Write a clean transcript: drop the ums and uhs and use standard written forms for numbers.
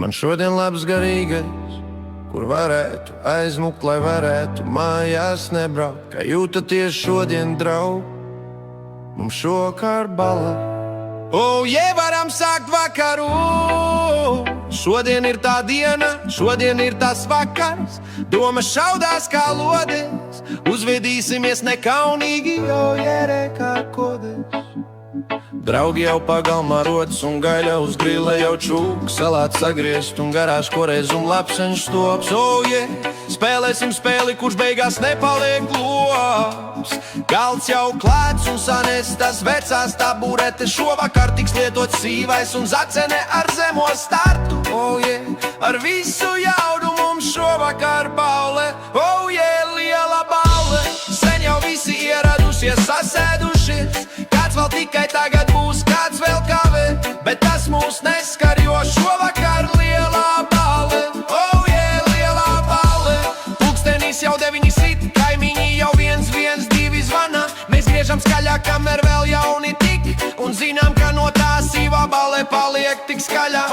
Man šodien labs garīgais, kur varētu aizmukt, lai varētu mājās nebraukt. Kā jūtaties šodien, draug? Mums šokar bala. Varam sākt vakaru. Šodien ir tā diena, šodien ir tas vakars. Domas šaudās kā lodes, uzvedīsimies nekaunīgi, jērē kā kodes. Draugi jau pagalmā rodas un gaļa uz grila jau čūk, salāts sagriezt un garās koreiz un lapseņš tops. Spēlēsim spēli, kurš beigās nepaliek globs. Galds jau klāts un sanēs tas vecās taburetes. Šovakar tiks lietots sīvais un zacene ar zemo startu. Ar visu jaudu mums šovakar baule. Liela baule. Sen jau visi ieradušies, sasēdušies. Kāds vēl tikai tagad būs, kāds vēl kavē, bet tas mūs neskar, jo šovakar lielā balle. Lielā balle. Pulkstenis jau 9 sit, kaimiņi jau 112 zvana. Mēs griežam skaļāk, kamēr vēl jauni tik, un zinām, ka no tā sīvā balle paliek tik skaļā.